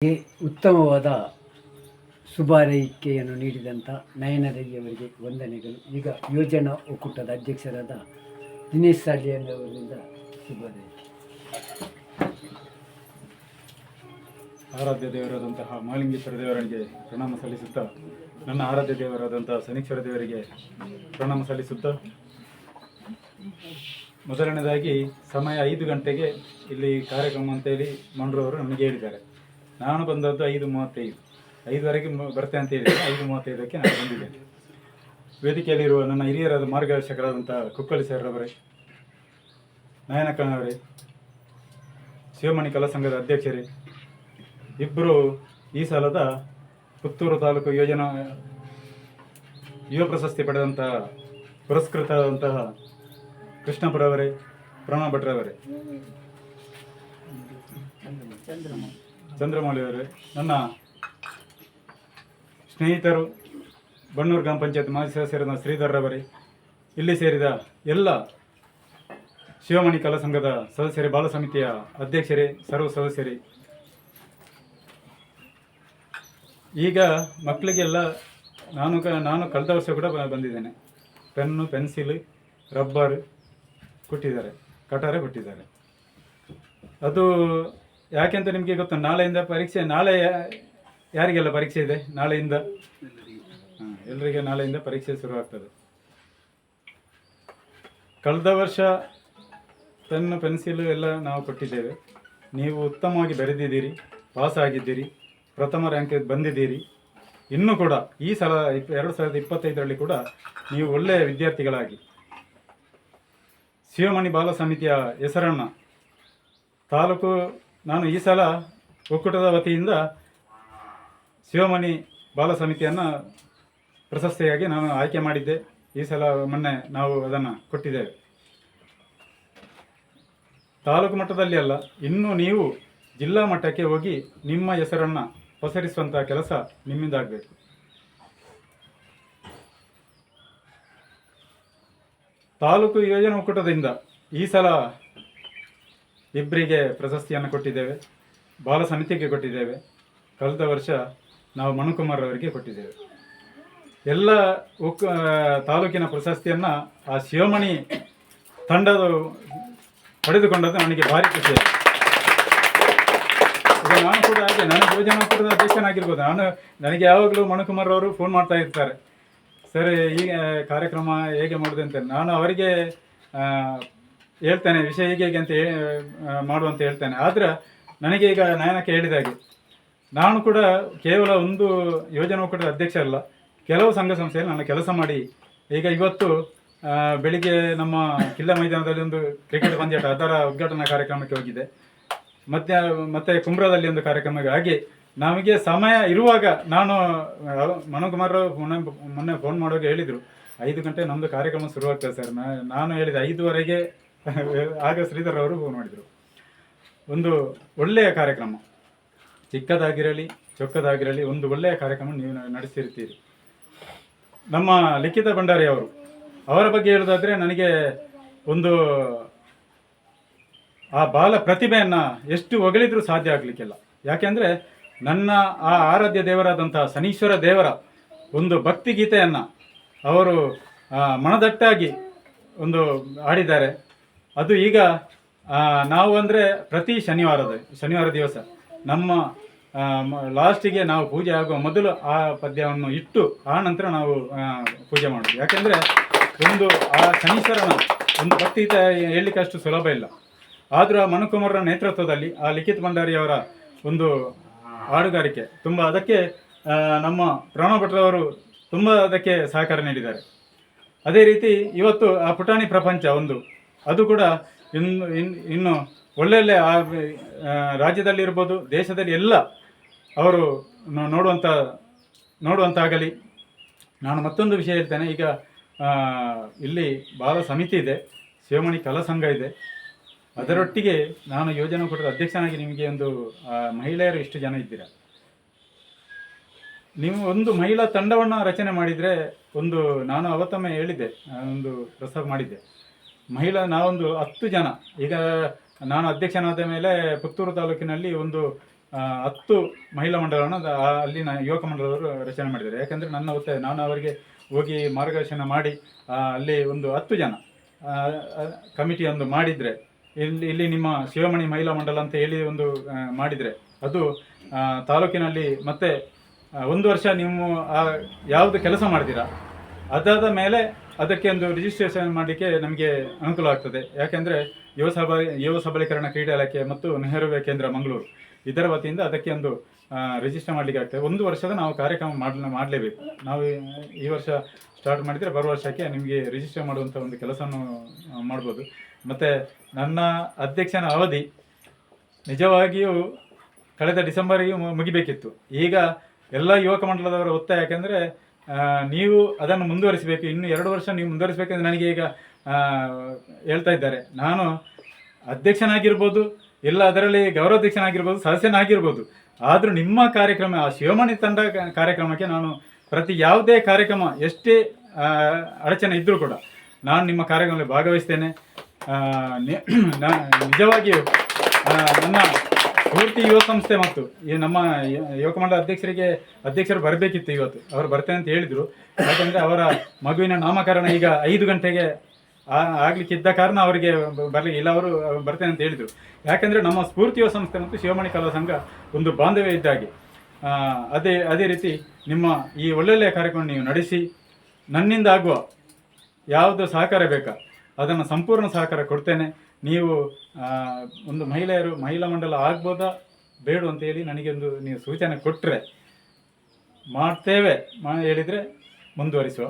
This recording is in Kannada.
ಉತ್ತಮವಾದ ಶುಭಾರೈಕೆಯನ್ನು ನೀಡಿದಂಥ ನಯನರಯ್ಯವರಿಗೆ ವಂದನೆಗಳು. ಈಗ ಯೋಜನಾ ಒಕ್ಕೂಟದ ಅಧ್ಯಕ್ಷರಾದ ದಿನೇಶ್ ಸಾಲಿಯನ್ನವರಿಂದ ಶುಭಾರೈಕೆ. ಆರಾಧ್ಯ ದೇವರಾದಂತಹ ಮಹಾಲಿಂಗೇಶ್ವರ ದೇವರಿಗೆ ಪ್ರಣಾಮ ಸಲ್ಲಿಸುತ್ತಾ, ನನ್ನ ಆರಾಧ್ಯ ದೇವರಾದಂತಹ ಶನೀಶ್ವರ ದೇವರಿಗೆ ಪ್ರಣಾಮ ಸಲ್ಲಿಸುತ್ತಾ, ಮೊದಲನೇದಾಗಿ ಸಮಯ 5 ಗಂಟೆಗೆ ಇಲ್ಲಿ ಕಾರ್ಯಕ್ರಮ ಅಂತೇಳಿ ಮಂಡ್ರವರು ನಮಗೆ ಹೇಳಿದ್ದಾರೆ. ನಾನು ಬಂದದ್ದು 5:35, 5ವರೆಗೆ ಬರ್ತೇನೆ ಅಂತ ಹೇಳಿದರೆ 5:35ಕ್ಕೆ ನಾನು ಬಂದಿದ್ದೇನೆ. ವೇದಿಕೆಯಲ್ಲಿರುವ ನನ್ನ ಹಿರಿಯರಾದ ಮಾರ್ಗದರ್ಶಕರಾದಂಥ ಕುಕ್ಕಳಿ ಸರ್ರವರೇ, ನಯನಕ್ಕನವರೇ, ಶಿವಮಣಿ ಕಲಾ ಸಂಘದ ಅಧ್ಯಕ್ಷರೇ, ಇಬ್ಬರು ಈ ಸಲದ ಪುತ್ತೂರು ತಾಲೂಕು ಯೋಜನಾ ಯುವ ಪ್ರಶಸ್ತಿ ಪಡೆದಂತಹ ಪುರಸ್ಕೃತರಾದಂತಹ ಕೃಷ್ಣಪುರವರೇ, ಪ್ರಣವ್ ಭಟ್ರವರೇ, ಚಂದ್ರಮೌಳಿಯವರೇ, ನನ್ನ ಸ್ನೇಹಿತರು, ಬಣ್ಣೂರು ಗ್ರಾಮ ಪಂಚಾಯತ್ ಮಾಜಿ ಸದಸ್ಯರಾದ ಶ್ರೀಧರ್ರವರೇ, ಇಲ್ಲಿ ಸೇರಿದ ಎಲ್ಲ ಶಿವಮಣಿ ಕಲಾ ಸಂಘದ ಸದಸ್ಯರೇ, ಬಾಲ ಸಮಿತಿಯ ಅಧ್ಯಕ್ಷರೇ, ಸರ್ವ ಸದಸ್ಯರೇ, ಈಗ ಮಕ್ಕಳಿಗೆಲ್ಲ ನಾನು ಕಳೆದ ವರ್ಷ ಕೂಡ ಬಂದಿದ್ದೇನೆ. ಪೆನ್ನು, ಪೆನ್ಸಿಲ್, ರಬ್ಬರ್ ಕೊಟ್ಟಿದ್ದಾರೆ, ಕಟಾರೆ ಕೊಟ್ಟಿದ್ದಾರೆ. ಅದು ಯಾಕೆಂತ ನಿಮಗೆ ಗೊತ್ತು. ನಾಳೆಯಿಂದ ಪರೀಕ್ಷೆ. ನಾಳೆ ಯಾರಿಗೆಲ್ಲ ಪರೀಕ್ಷೆ ಇದೆ? ನಾಳೆಯಿಂದ ಎಲ್ಲರಿಗೆ ನಾಳೆಯಿಂದ ಪರೀಕ್ಷೆ ಶುರುವಾಗ್ತದೆ. ಕಳೆದ ವರ್ಷ ಪೆನ್ನು, ಪೆನ್ಸಿಲು ಎಲ್ಲ ನಾವು ಕೊಟ್ಟಿದ್ದೇವೆ. ನೀವು ಉತ್ತಮವಾಗಿ ಬರೆದಿದ್ದೀರಿ, ಪಾಸ್ ಆಗಿದ್ದೀರಿ, ಪ್ರಥಮ ರ್ಯಾಂಕ್ ಬಂದಿದ್ದೀರಿ. ಇನ್ನೂ ಕೂಡ ಈ ಸಲ 2025ರಲ್ಲಿ ಕೂಡ ನೀವು ಒಳ್ಳೆಯ ವಿದ್ಯಾರ್ಥಿಗಳಾಗಿ ಶಿವಮಣಿ ಬಾಲ ಸಮಿತಿಯ ಹೆಸರನ್ನು ತಾಲೂಕು, ನಾನು ಈ ಸಲ ಒಕ್ಕೂಟದ ವತಿಯಿಂದ ಶಿವಮಣಿ ಬಾಲ ಸಮಿತಿಯನ್ನು ಪ್ರಶಸ್ತಿಯಾಗಿ ನಾನು ಆಯ್ಕೆ ಮಾಡಿದ್ದೆ. ಈ ಸಲ ಮೊನ್ನೆ ನಾವು ಅದನ್ನು ಕೊಟ್ಟಿದ್ದೇವೆ. ತಾಲೂಕು ಮಟ್ಟದಲ್ಲಿ ಅಲ್ಲ, ಇನ್ನು ನೀವು ಜಿಲ್ಲಾ ಮಟ್ಟಕ್ಕೆ ಹೋಗಿ ನಿಮ್ಮ ಹೆಸರನ್ನು ಪಸರಿಸುವಂಥ ಕೆಲಸ ನಿಮ್ಮಿಂದ ಆಗಬೇಕು. ತಾಲೂಕು ಯೋಜನಾ ಒಕ್ಕೂಟದಿಂದ ಈ ಸಲ ಇಬ್ಬರಿಗೆ ಪ್ರಶಸ್ತಿಯನ್ನು ಕೊಟ್ಟಿದ್ದೇವೆ, ಬಾಲ ಸಮಿತಿಗೆ ಕೊಟ್ಟಿದ್ದೇವೆ. ಕಳೆದ ವರ್ಷ ನಾವು ಮನುಕುಮಾರ್ ಅವರಿಗೆ ಕೊಟ್ಟಿದ್ದೇವೆ. ಎಲ್ಲ ತಾಲೂಕಿನ ಪ್ರಶಸ್ತಿಯನ್ನು ಆ ಶಿವಮಣಿ ತಂಡದ ಪಡೆದುಕೊಂಡದ್ದು ನನಗೆ ಭಾರಿ ಖುಷಿ. ಈಗ ನಾನು ಕೂಡ ಹಾಗೆ, ನನಗೆ ಯೋಜನಾ ಒಕ್ಕೂಟದ ಅಧ್ಯಕ್ಷನಾಗಿರ್ಬೋದು. ನನಗೆ ಯಾವಾಗಲೂ ಮನುಕುಮಾರ್ ಅವರು ಫೋನ್ ಮಾಡ್ತಾ ಇರ್ತಾರೆ, ಸರ್ ಈಗ ಕಾರ್ಯಕ್ರಮ ಹೇಗೆ ಮಾಡೋದು ಅಂತ. ನಾನು ಅವರಿಗೆ ಹೇಳ್ತೇನೆ, ವಿಷಯ ಹೇಗೆ ಅಂತ ಮಾಡುವಂತ ಹೇಳ್ತೇನೆ. ಆದರೆ ನನಗೆ ಈಗ ನಯನಕ್ಕೆ ಹೇಳಿದಾಗೆ, ನಾನು ಕೂಡ ಕೇವಲ ಒಂದು ಯೋಜನಾ ಒಕ್ಕೂಟದ ಅಧ್ಯಕ್ಷ ಅಲ್ಲ, ಕೆಲವು ಸಂಘ ಸಂಸ್ಥೆಯಲ್ಲಿ ನಾನು ಕೆಲಸ ಮಾಡಿ ಈಗ ಇವತ್ತು ಬೆಳಿಗ್ಗೆ ನಮ್ಮ ಕಿಲ್ಲ ಮೈದಾನದಲ್ಲಿ ಒಂದು ಕ್ರಿಕೆಟ್ ಪಂದ್ಯಾಟ, ಅದರ ಉದ್ಘಾಟನಾ ಕಾರ್ಯಕ್ರಮಕ್ಕೆ ಹೋಗಿದೆ. ಮತ್ತೆ ಕುಂಬ್ರಾದಲ್ಲಿ ಒಂದು ಕಾರ್ಯಕ್ರಮಕ್ಕೆ. ಹಾಗೆ ನಮಗೆ ಸಮಯ ಇರುವಾಗ ನಾನು ಮನೋಕುಮಾರ್ ಮೊನ್ನೆ ಫೋನ್ ಮಾಡುವಾಗ ಹೇಳಿದರು, 5 ಗಂಟೆ ನಮ್ಮದು ಕಾರ್ಯಕ್ರಮ ಶುರುವಾಗ್ತದೆ ಸರ್. ನಾನು ಹೇಳಿದೆ 5ವರೆಗೆ. ಆಗ ಶ್ರೀಧರ್ ಅವರು ಫೋನ್ ಮಾಡಿದರು. ಒಂದು ಒಳ್ಳೆಯ ಕಾರ್ಯಕ್ರಮ, ಚಿಕ್ಕದಾಗಿರಲಿ ಚೊಕ್ಕದಾಗಿರಲಿ, ಒಂದು ಒಳ್ಳೆಯ ಕಾರ್ಯಕ್ರಮ ನೀವು ನಡೆಸಿರ್ತೀರಿ. ನಮ್ಮ ಲಿಖಿತ ಭಂಡಾರಿ ಅವರ ಬಗ್ಗೆ ಹೇಳೋದಾದರೆ, ನನಗೆ ಒಂದು ಆ ಬಾಲ ಪ್ರತಿಭೆಯನ್ನು ಎಷ್ಟು ಹೊಗಳಿದ್ರೂ ಸಾಧ್ಯ ಆಗಲಿಕ್ಕಿಲ್ಲ. ಯಾಕೆಂದರೆ ನನ್ನ ಆ ಆರಾಧ್ಯ ದೇವರಾದಂತಹ ಶನೀಶ್ವರ ದೇವರ ಒಂದು ಭಕ್ತಿ ಗೀತೆಯನ್ನು ಅವರು ಮನದಟ್ಟಾಗಿ ಒಂದು ಹಾಡಿದ್ದಾರೆ. ಅದು ಈಗ ನಾವು ಅಂದರೆ ಪ್ರತಿ ಶನಿವಾರ ದಿವಸ ನಮ್ಮ ಲಾಸ್ಟಿಗೆ ನಾವು ಪೂಜೆ ಆಗುವ ಮೊದಲು ಆ ಪದ್ಯವನ್ನು ಇಟ್ಟು ಆ ನಂತರ ನಾವು ಪೂಜೆ ಮಾಡೋದು. ಯಾಕೆಂದರೆ ಒಂದು ಆ ಶನೀಶ್ವರನ ಒಂದು ಭಕ್ತಿ ಗೀತೆ ಹೇಳಲಿಕ್ಕೆ ಅಷ್ಟು ಸುಲಭ ಇಲ್ಲ. ಆದರೂ ಆ ಮನುಕುಮಾರರ ನೇತೃತ್ವದಲ್ಲಿ ಆ ಲಿಖಿತ್ ಭಂಡಾರಿಯವರ ಒಂದು ಹಾಡುಗಾರಿಕೆ ತುಂಬ, ಅದಕ್ಕೆ ನಮ್ಮ ಪ್ರಣವ್ ಭಟ್ರವರು ತುಂಬ ಅದಕ್ಕೆ ಸಹಕಾರ ನೀಡಿದ್ದಾರೆ. ಅದೇ ರೀತಿ ಇವತ್ತು ಆ ಪುಟಾಣಿ ಪ್ರಪಂಚ ಅದು ಕೂಡ ಇನ್ನು ಒಳ್ಳೊಳ್ಳೆ ರಾಜ್ಯದಲ್ಲಿರ್ಬೋದು, ದೇಶದಲ್ಲಿ ಎಲ್ಲ ಅವರು ನೋಡುವಂತಾಗಲಿ. ನಾನು ಮತ್ತೊಂದು ವಿಷಯ ಹೇಳ್ತೇನೆ. ಈಗ ಇಲ್ಲಿ ಬಾಲ ಸಮಿತಿ ಇದೆ, ಶಿವಮಣಿ ಕಲಾ ಸಂಘ ಇದೆ, ಅದರೊಟ್ಟಿಗೆ ನಾನು ಯೋಜನಾ ಒಕ್ಕೂಟದ ಅಧ್ಯಕ್ಷನಾಗಿ ನಿಮಗೆ ಒಂದು ಮಹಿಳೆಯರು ಇಷ್ಟು ಜನ ಇದ್ದೀರಾ. ನೀವು ಒಂದು ಮಹಿಳಾ ತಂಡವನ್ನು ರಚನೆ ಮಾಡಿದರೆ, ನಾನು ಅವತ್ತೊಮ್ಮೆ ಹೇಳಿದ್ದೆ, ಒಂದು ಪ್ರಸ್ತಾವ ಮಾಡಿದ್ದೆ, ನಾವೊಂದು 10 ಜನ. ಈಗ ನಾನು ಅಧ್ಯಕ್ಷನಾದ ಮೇಲೆ ಪುತ್ತೂರು ತಾಲೂಕಿನಲ್ಲಿ ಒಂದು 10 ಮಹಿಳಾ ಮಂಡಲವನ್ನು ಅಲ್ಲಿನ ಯುವಕ ಮಂಡಲದವರು ರಚನೆ ಮಾಡಿದ್ದಾರೆ. ಯಾಕಂದರೆ ನನ್ನ ಒತ್ತಾಯ, ನಾನು ಅವರಿಗೆ ಹೋಗಿ ಮಾರ್ಗದರ್ಶನ ಮಾಡಿ ಅಲ್ಲಿ ಒಂದು 10 ಜನ ಕಮಿಟಿ ಒಂದು ಮಾಡಿದರೆ, ಇಲ್ಲಿ ನಿಮ್ಮ ಶಿವಮಣಿ ಮಹಿಳಾ ಮಂಡಲ ಅಂತ ಹೇಳಿ ಒಂದು ಮಾಡಿದರೆ ಅದು ತಾಲೂಕಿನಲ್ಲಿ ಮತ್ತೆ 1 ವರ್ಷ ನೀವು ಯಾವುದು ಕೆಲಸ ಮಾಡ್ತೀರಾ ಅದಾದ ಮೇಲೆ ಅದಕ್ಕೆ ಒಂದು ರಿಜಿಸ್ಟ್ರೇಷನ್ ಮಾಡಲಿಕ್ಕೆ ನಮಗೆ ಅನುಕೂಲ ಆಗ್ತದೆ. ಯಾಕೆಂದರೆ ಯುವ ಸಬಲೀಕರಣ ಕ್ರೀಡಾ ಇಲಾಖೆ ಮತ್ತು ನೆಹರು ಕೇಂದ್ರ ಮಂಗಳೂರು ಇದರ ವತಿಯಿಂದ ಅದಕ್ಕೆ ಒಂದು ರಿಜಿಸ್ಟರ್ ಮಾಡಲಿಕ್ಕೆ ಆಗ್ತದೆ. 1 ವರ್ಷದ ನಾವು ಕಾರ್ಯಕ್ರಮ ಮಾಡಲೇಬೇಕು. ನಾವು ಈ ವರ್ಷ ಸ್ಟಾರ್ಟ್ ಮಾಡಿದರೆ ಬರುವ ವರ್ಷಕ್ಕೆ ನಿಮಗೆ ರಿಜಿಸ್ಟರ್ ಮಾಡುವಂಥ ಒಂದು ಕೆಲಸವನ್ನು ಮಾಡ್ಬೋದು. ಮತ್ತು ನನ್ನ ಅಧ್ಯಕ್ಷನ ಅವಧಿ ನಿಜವಾಗಿಯೂ ಕಳೆದ ಡಿಸೆಂಬರಿಗೆ ಮುಗಿಬೇಕಿತ್ತು. ಈಗ ಎಲ್ಲ ಯುವಕ ಮಂಡಲದವರ ಒತ್ತಾಯ, ಯಾಕೆಂದರೆ ನೀವು ಅದನ್ನು ಮುಂದುವರಿಸಬೇಕು, ಇನ್ನು 2 ವರ್ಷ ನೀವು ಮುಂದುವರಿಸಬೇಕೆಂದ್ರೆ ನನಗೆ ಈಗ ಹೇಳ್ತಾ ಇದ್ದಾರೆ. ನಾನು ಅಧ್ಯಕ್ಷನಾಗಿರ್ಬೋದು, ಇಲ್ಲ ಅದರಲ್ಲಿ ಗೌರವಾಧ್ಯಕ್ಷನಾಗಿರ್ಬೋದು, ಸದಸ್ಯನಾಗಿರ್ಬೋದು, ಆದರೂ ನಿಮ್ಮ ಕಾರ್ಯಕ್ರಮ, ಆ ಶಿವಮಣಿ ತಂಡ ಕಾರ್ಯಕ್ರಮಕ್ಕೆ ನಾನು ಯಾವುದೇ ಕಾರ್ಯಕ್ರಮ ಎಷ್ಟೇ ಅಡಚಣೆ ಇದ್ದರೂ ಕೂಡ ನಾನು ನಿಮ್ಮ ಕಾರ್ಯಕ್ರಮದಲ್ಲಿ ಭಾಗವಹಿಸ್ತೇನೆ. ನಿಜವಾಗಿಯೂ ನನ್ನ ಪೂರ್ತಿ ಯುವ ಸಂಸ್ಥೆ ಮತ್ತು ಈ ನಮ್ಮ ಯುವಕ ಮಂಡಲ ಅಧ್ಯಕ್ಷರು ಬರಬೇಕಿತ್ತು ಇವತ್ತು. ಅವರು ಬರ್ತೇನೆ ಅಂತ ಹೇಳಿದರು. ಯಾಕಂದರೆ ಅವರ ಮಗುವಿನ ನಾಮಕರಣ ಈಗ 5 ಗಂಟೆಗೆ ಆಗಲಿಕ್ಕಿದ್ದ ಕಾರಣ ಅವರಿಗೆ ಬರಲಿಕ್ಕೆ ಇಲ್ಲ, ಅವರು ಬರ್ತೇನೆ ಅಂತ ಹೇಳಿದರು. ಯಾಕೆಂದರೆ ನಮ್ಮ ಸ್ಫೂರ್ತಿ ಯುವ ಸಂಸ್ಥೆ ಮತ್ತು ಶಿವಮಣಿ ಕಲಾ ಸಂಘ ಒಂದು ಬಾಂಧವ್ಯ ಇದ್ದಾಗೆ. ಅದೇ ರೀತಿ ನಿಮ್ಮ ಈ ಒಳ್ಳೊಳ್ಳೆಯ ಕಾರ್ಯಕ್ರಮ ನೀವು ನಡೆಸಿ, ನನ್ನಿಂದ ಆಗುವ ಯಾವುದು ಸಹಕಾರ ಬೇಕಾ ಅದನ್ನು ಸಂಪೂರ್ಣ ಸಹಕಾರ ಕೊಡ್ತೇನೆ. ನೀವು ಒಂದು ಮಹಿಳಾ ಮಂಡಲ ಆಗ್ಬೋದಾ ಬೇಡ ಅಂತೇಳಿ ನನಗೆ ನೀವು ಸೂಚನೆ ಕೊಟ್ಟರೆ ಮಾಡ್ತೇವೆ, ಹೇಳಿದರೆ ಮುಂದುವರಿಸುವ.